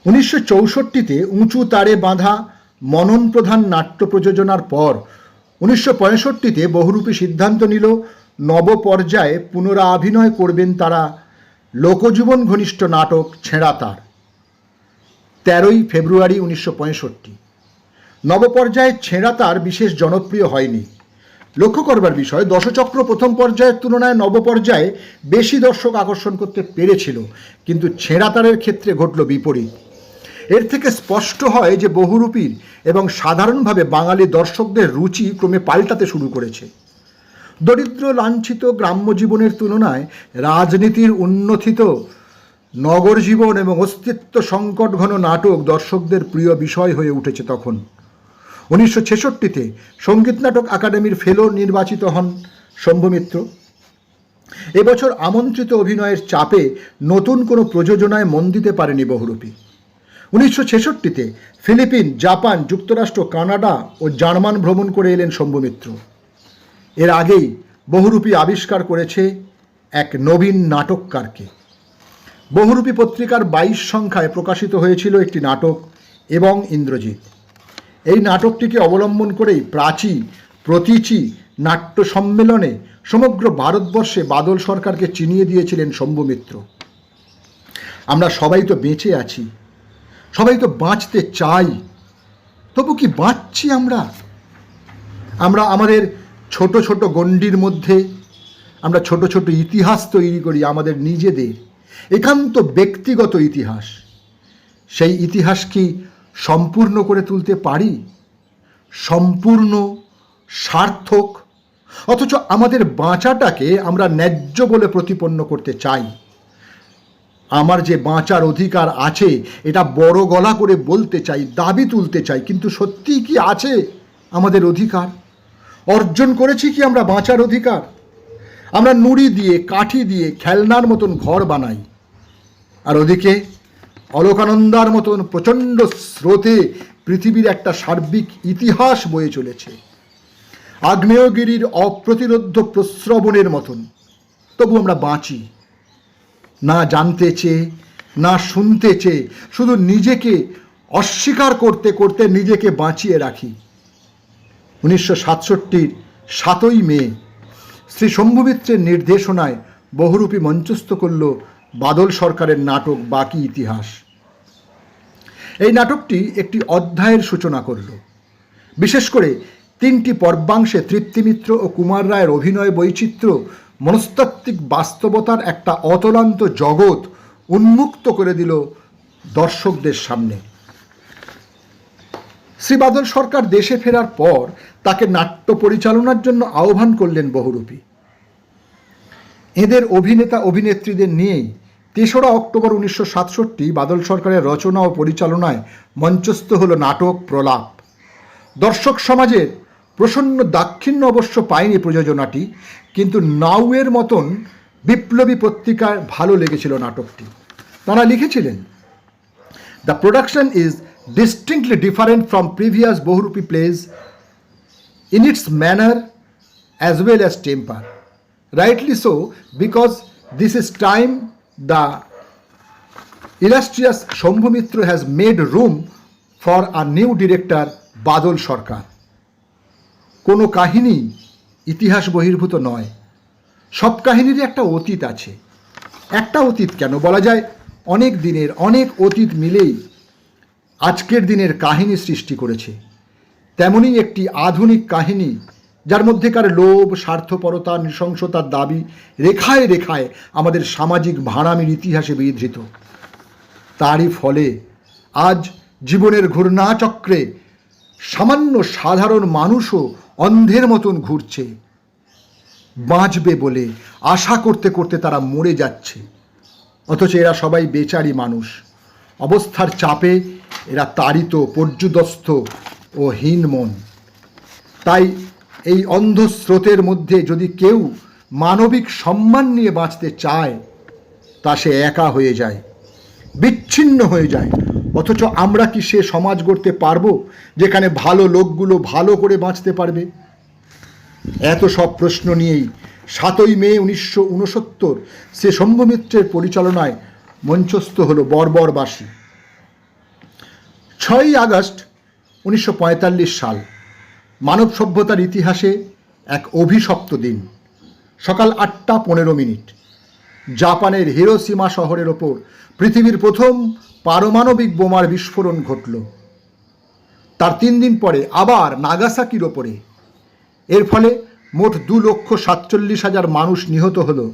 1964-তে উঁচু তারে বাঁধা মনন প্রধান নাট্য প্রযোজনার পর 1965-তে বহুরূপী সিদ্ধান্ত নিল নবপর্যায়ে পুনরাভিনয় করবেন তারা লোকজীবন ঘনিষ্ঠ নাটক ছেঁড়া তার। 13ই ফেব্রুয়ারি 1965। নবপর্যায়ে ছেঁড়া তার বিশেষ জনপ্রিয় হয়নি। লক্ষ্য করবার বিষয়, দশচক্র প্রথম পর্যায়ের তুলনায় নবপর্যায়ে বেশি দর্শক আকর্ষণ করতে পেরেছিল, কিন্তু ছেঁড়া তারের ক্ষেত্রে ঘটল বিপরীত। এর থেকে স্পষ্ট হয় যে বহুরূপীর এবং সাধারণভাবে বাঙালি দর্শকদের রুচি ক্রমে পাল্টাতে শুরু করেছে। দরিদ্র লাঞ্ছিত গ্রাম্য জীবনের তুলনায় রাজনীতির উন্নতিত নগর জীবন এবং অস্তিত্ব সংকট ঘন নাটক দর্শকদের প্রিয় বিষয় হয়ে উঠেছে তখন। 1966-তে সঙ্গীত নাটক একাডেমির ফেলো নির্বাচিত হন শম্ভু মিত্র। এবছর আমন্ত্রিত অভিনয়ের চাপে নতুন কোনো প্রযোজনায় মন দিতে পারেনি বহুরূপী। 1966-তে ফিলিপিন, জাপান, যুক্তরাষ্ট্র, কানাডা ও জার্মান ভ্রমণ করে এলেন শম্ভু মিত্র। এর আগেই বহুরূপী আবিষ্কার করেছে এক নবীন নাটককারকে। বহুরূপী পত্রিকার 22 সংখ্যায় প্রকাশিত হয়েছিল একটি নাটক এবং ইন্দ্রজিৎ। এই নাটকটিকে অবলম্বন করেই প্রাচী প্রতীচী নাট্য সম্মেলনে সমগ্র ভারতবর্ষে বাদল সরকারকে চিনিয়ে দিয়েছিলেন শম্ভু মিত্র। আমরা সবাই তো বেঁচে আছি, সবাই তো বাঁচতে চাই, তবু কি বাঁচছি আমরা? আমাদের ছোট ছোট গণ্ডির মধ্যে আমরা ছোট ছোট ইতিহাস তৈরি করি, আমাদের নিজেদের একান্ত ব্যক্তিগত ইতিহাস। সেই ইতিহাস কি সম্পূর্ণ করে তুলতে পারি, সম্পূর্ণ সার্থক? অথচ আমাদের বাঁচাটাকে আমরা ন্যায্য বলে প্রতিপন্ন করতে চাই। আমার যে বাঁচার অধিকার আছে এটা বড় গলা করে বলতে চাই, দাবি তুলতে চাই, কিন্তু সত্যিই কি আছে আমাদের অধিকার? অর্জন করেছি কি আমরা বাঁচার অধিকার? আমরা নুড়ি দিয়ে কাঠি দিয়ে খেলনার মতন ঘর বানাই, আর ওদিকে অলোকানন্দার মতন প্রচণ্ড স্রোতে পৃথিবীর একটা সার্বিক ইতিহাস বয়ে চলেছে, আগ্নেয়গিরির অপ্রতিরোধ্য প্রস্রবণের মতন। তবু আমরা বাঁচি না জানতে চেয়ে, না শুনতে চেয়ে, শুধু নিজেকে অস্বীকার করতে করতে নিজেকে বাঁচিয়ে রাখি। 1967-র 7ই মে শ্রী শম্ভু মিত্রের নির্দেশনায় বহুরূপী মঞ্চস্থ করল বাদল সরকারের নাটক বাকি ইতিহাস। এই নাটকটি একটি অধ্যায়ের সূচনা করল। বিশেষ করে 3টি পর্বাংশে তৃপ্তি মিত্র ও কুমার রায়ের অভিনয় বৈচিত্র্য মনস্তাত্ত্বিক বাস্তবতার একটা অতলান্ত জগৎ উন্মুক্ত করে দিল দর্শকদের সামনে। শ্রী বাদল সরকার দেশে ফেরার পর তাকে নাট্য পরিচালনার জন্য আহ্বান করলেন বহুরূপী। এদের অভিনেতা অভিনেত্রীদের নিয়েই 3রা অক্টোবর 1967 বাদল সরকারের রচনা ও পরিচালনায় মঞ্চস্থ হল নাটক প্রলাপ। দর্শক সমাজের প্রসন্ন দাক্ষিণ্য অবশ্য পায়নি প্রযোজনাটি, কিন্তু নাউয়ের মতন বিপ্লবী পত্রিকায় ভালো লেগেছিল নাটকটি। তারা লিখেছিলেন, the production is distinctly different from previous Bahurupi plays in its manner as well as temper. Rightly so, because this is time the illustrious Shambhu Mitra has made room for a new director, বাদল সরকার। কোনো কাহিনী ইতিহাস বহির্ভূত নয়, সব কাহিনীরই একটা অতীত আছে। একটা অতীত কেন, বলা যায় অনেক দিনের অনেক অতীত মিলেই আজকের দিনের কাহিনী সৃষ্টি করেছে। তেমনই একটি আধুনিক কাহিনী যার মধ্যেকার লোভ, স্বার্থপরতা, নৃশংসতার দাবি রেখায় রেখায় আমাদের সামাজিক ভাঁড়ামির ইতিহাসে বিধৃত। তারই ফলে আজ জীবনের ঘূর্ণাচক্রে সামান্য সাধারণ মানুষও অন্ধের মতন ঘুরছে। বাঁচবে বলে আশা করতে করতে তারা মরে যাচ্ছে, অথচ এরা সবাই বেচারি মানুষ। অবস্থার চাপে এরা তাড়িত, পর্যুদস্ত ও হীনমন। তাই এই অন্ধ স্রোতের মধ্যে যদি কেউ মানবিক সম্মান নিয়ে বাঁচতে চায়, তা সে একা হয়ে যায়, বিচ্ছিন্ন হয়ে যায়। অথচ আমরা কি সে সমাজ গড়তে পারবো যেখানে ভালো লোকগুলো ভালো করে বাঁচতে পারবে? এত সব প্রশ্ন নিয়েই 7ই মে 1969 শ্রী শম্ভু মিত্রের পরিচালনায় মঞ্চস্থ হলো বর্বরবাসী। 6ই আগস্ট 1945 সাল মানব সভ্যতার ইতিহাসে এক অভিশপ্ত দিন। সকাল 8:15 জাপানের হিরোশিমা শহরের ওপর পৃথিবীর প্রথম পারমাণবিক বোমার বিস্ফোরণ ঘটল। তার 3 দিন পরে আবার নাগাসাকির ওপরে। এর ফলে মোট 2,47,000 মানুষ নিহত হলো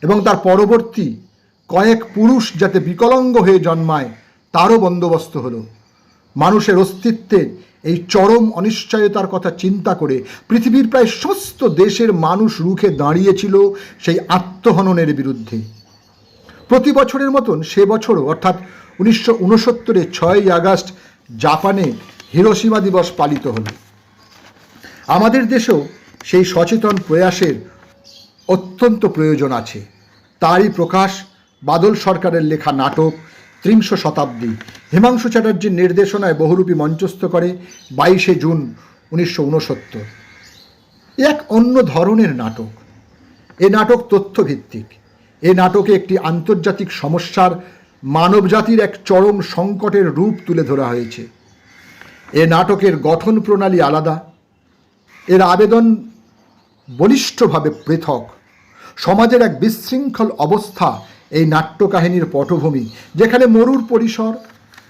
এবং তার পরবর্তী কয়েক পুরুষ যাতে বিকলাঙ্গ হয়ে জন্মায় তারও বন্দোবস্ত হলো। মানুষের অস্তিত্বের এই চরম অনিশ্চয়তার কথা চিন্তা করে পৃথিবীর প্রায় সমস্ত দেশের মানুষ রুখে দাঁড়িয়েছিল সেই আত্মহননের বিরুদ্ধে। প্রতি বছরের মতন সে বছরও অর্থাৎ 1969 6ই আগস্ট জাপানে হিরোশিমা দিবস পালিত হলো। আমাদের দেশেও সেই সচেতন প্রয়াসের অত্যন্ত প্রয়োজন আছে। তারই প্রকাশ বাদল সরকারের লেখা নাটক 'ত্রিংশ শতাব্দী' হিমাংশু চ্যাটার্জির নির্দেশনায় বহুরূপী মঞ্চস্থ করে 22শে জুন 1969। এক অন্য ধরনের নাটক। এ নাটক তথ্যভিত্তিক। এ নাটকে একটি আন্তর্জাতিক সমস্যার, মানবজাতির এক চরম সংকটের রূপ তুলে ধরা হয়েছে। এ নাটকের গঠন প্রণালী আলাদা, এর আবেদন বলিষ্ঠভাবে পৃথক। সমাজের এক বিশৃঙ্খল অবস্থা এই নাট্যকাহিনীর পটভূমি, যেখানে মরুর পরিসর,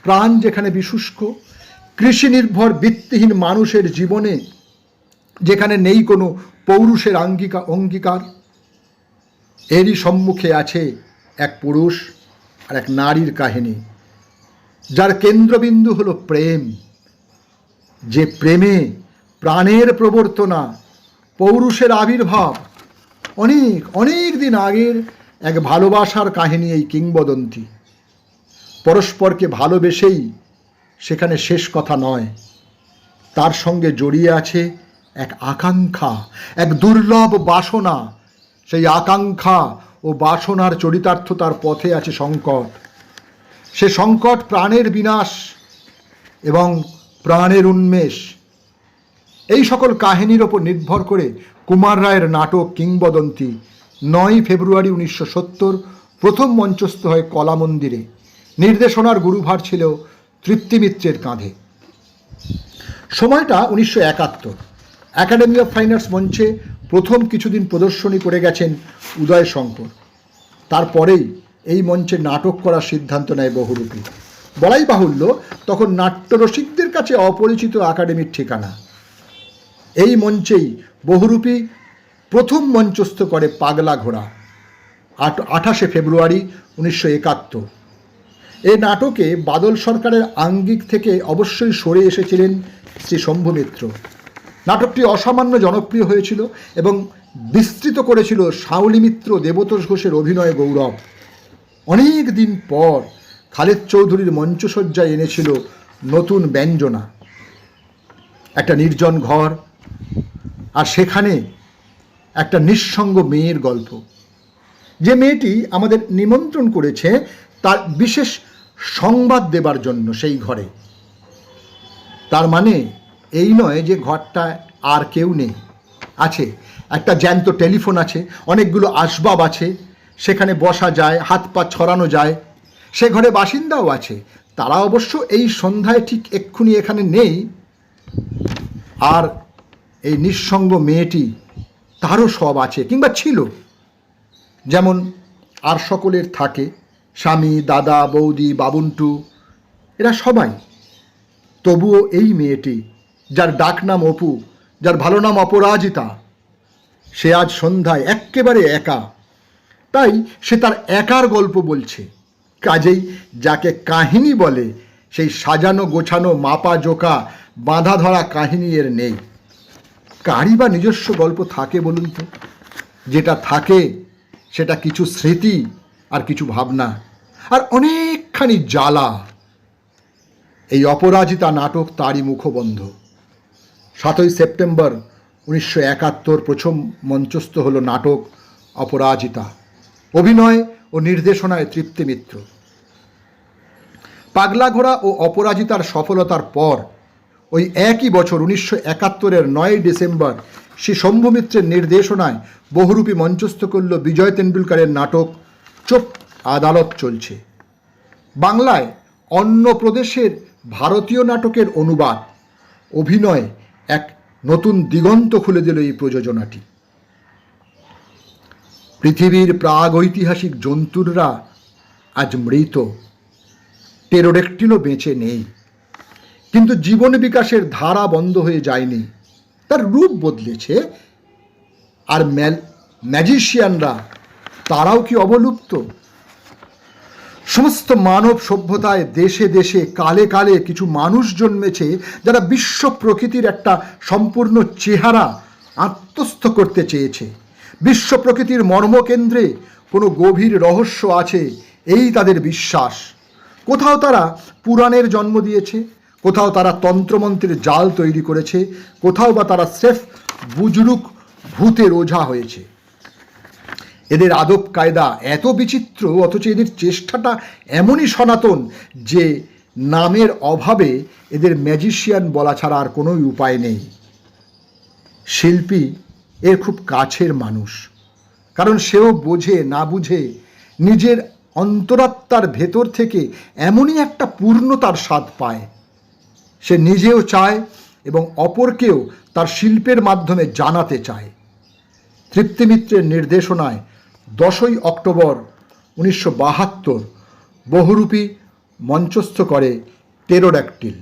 প্রাণ যেখানে বিশুষ্ক, কৃষি নির্ভর বৃত্তিহীন মানুষের জীবনে যেখানে নেই কোনো পৌরুষের অঙ্গীকার। এরই সম্মুখে আছে এক পুরুষ আর এক নারীর কাহিনী, যার কেন্দ্রবিন্দু হলো প্রেম। যে প্রেমে প্রাণের প্রবর্তনা, পৌরুষের আবির্ভাব। অনেক অনেক দিন আগের এক ভালোবাসার কাহিনী এই কিংবদন্তি। পরস্পরকে ভালোবেসেই সেখানে শেষ কথা নয়, তার সঙ্গে জড়িয়ে আছে এক আকাঙ্ক্ষা, এক দুর্লভ বাসনা। সেই আকাঙ্ক্ষা ও বাসনার চরিতার্থতার পথে আছে সংকট। সে সংকট প্রাণের বিনাশ এবং প্রাণের উন্মেষ। এই সকল কাহিনীর ওপর নির্ভর করে কুমার রায়ের নাটক কিংবদন্তি 9ই ফেব্রুয়ারি 1970 প্রথম মঞ্চস্থ হয় কলা মন্দিরে। নির্দেশনার গুরুভার ছিল তৃপ্তি মিত্রের কাঁধে। সময়টা 1971। একাডেমি অফ ফাইন আর্টস মঞ্চে প্রথম কিছুদিন প্রদর্শনী করে গেছেন উদয় শঙ্কর। তারপরেই এই মঞ্চে নাটক করার সিদ্ধান্ত নেয় বহুরূপী। বলাই বাহুল্য, তখন নাট্যরসিকদের কাছে অপরিচিত একাডেমির ঠিকানা। এই মঞ্চেই বহুরূপী প্রথম মঞ্চস্থ করে পাগলা ঘোড়া 28শে ফেব্রুয়ারি 1971। এ নাটকে বাদল সরকারের আঙ্গিক থেকে অবশ্যই সরে এসেছিলেন শ্রী শম্ভু মিত্র। নাটকটি অসামান্য জনপ্রিয় হয়েছিল এবং বিস্তৃত করেছিল শাওলি মিত্র, দেবতোষ ঘোষের অভিনয় গৌরব। অনেক দিন পর খালেদ চৌধুরীর মঞ্চসজ্জায় এনেছিল নতুন ব্যঞ্জনা। একটা নির্জন ঘর, আর সেখানে একটা নিঃসঙ্গ মেয়ের গল্প। যে মেয়েটি আমাদের নিমন্ত্রণ করেছে তার বিশেষ সংবাদ দেবার জন্য সেই ঘরে। তার মানে এই নয় যে ঘরটায় আর কেউ নেই। আছে একটা জ্যান্ত টেলিফোন আছে, অনেকগুলো আসবাব আছে, সেখানে বসা যায়, হাত পা ছড়ানো যায়। সে ঘরে বাসিন্দাও আছে, তারা অবশ্য এই সন্ধ্যায় ঠিক এক্ষুনি এখানে নেই। আর এই নিঃসঙ্গ মেয়েটি, তারও সব আছে কিংবা ছিল, যেমন আর সকলের থাকে, স্বামী, দাদা, বৌদি, বাবুন্টু, এরা সবাই। তবুও এই মেয়েটি, যার ডাক নাম অপু, যার ভালো নাম অপরাজিতা, সে আজ সন্ধ্যায় এক্কেবারে একা। তাই সে তার একার গল্প বলছে। কাজেই যাকে কাহিনী বলে সেই সাজানো গোছানো মাপা জোকা বাঁধা ধরা কাহিনী এর নেই। কারই বা নিজস্ব গল্প থাকে বলুন তো? যেটা থাকে সেটা কিছু স্মৃতি আর কিছু ভাবনা আর অনেকখানি জ্বালা। এই অপরাজিতা নাটক তারই মুখবন্ধ। 7ই সেপ্টেম্বর 1971 প্রথম মঞ্চস্থ হল নাটক অপরাজিতা। অভিনয় ও নির্দেশনায় তৃপ্তি মিত্র। পাগলা ঘোড়া ও অপরাজিতার সফলতার পর ওই একই বছর 1971 9ই ডিসেম্বর শ্রী শম্ভু মিত্রের নির্দেশনায় বহুরূপী মঞ্চস্থ করল বিজয় তেন্ডুলকরের নাটক চোপ আদালত চলছে। বাংলায় অন্য প্রদেশের ভারতীয় নাটকের অনুবাদ অভিনয় এক নতুন দিগন্ত খুলে দিল এই প্রযোজনাটি। পৃথিবীর প্রাগৈতিহাসিক জন্তুররা আজ মৃত, টেরোড্যাকটিলও বেঁচে নেই, কিন্তু জীবন বিকাশের ধারা বন্ধ হয়ে যায়নি, তার রূপ বদলেছে। আর ম্যাজিশিয়ানরা তারাও কি অবলুপ্ত? সমস্ত মানব সভ্যতায় দেশে দেশে কালে কালে কিছু মানুষ জন্মেছে যারা বিশ্ব প্রকৃতির একটা সম্পূর্ণ চেহারা আত্মস্থ করতে চেয়েছে। বিশ্ব প্রকৃতির মর্মকেন্দ্রে কোনো গভীর রহস্য আছে, এই তাদের বিশ্বাস। কোথাও তারা পুরাণের জন্ম দিয়েছে, কোথাও তারা তন্ত্রমন্ত্রের জাল তৈরি করেছে, কোথাও বা তারা স্রেফ বুজরুক ভূতের ওঝা হয়েছে। এদের আদব কায়দা এত বিচিত্র, অথচ এদের চেষ্টাটা এমনই সনাতন যে নামের অভাবে এদের ম্যাজিশিয়ান বলা ছাড়া আর কোনো উপায় নেই। শিল্পী এর খুব কাছের মানুষ, কারণ সেও বোঝে না বুঝে নিজের অন্তরাত্মার ভেতর থেকে এমনই একটা পূর্ণতার স্বাদ পায়। সে নিজেও চায় এবং অপরকেও তার শিল্পের মাধ্যমে জানাতে চায়। তৃপ্তি মিত্রের নির্দেশনায় 10ই অক্টোবর 1972 বহুরূপী মঞ্চস্থ করে টেরোড্যাকটিল।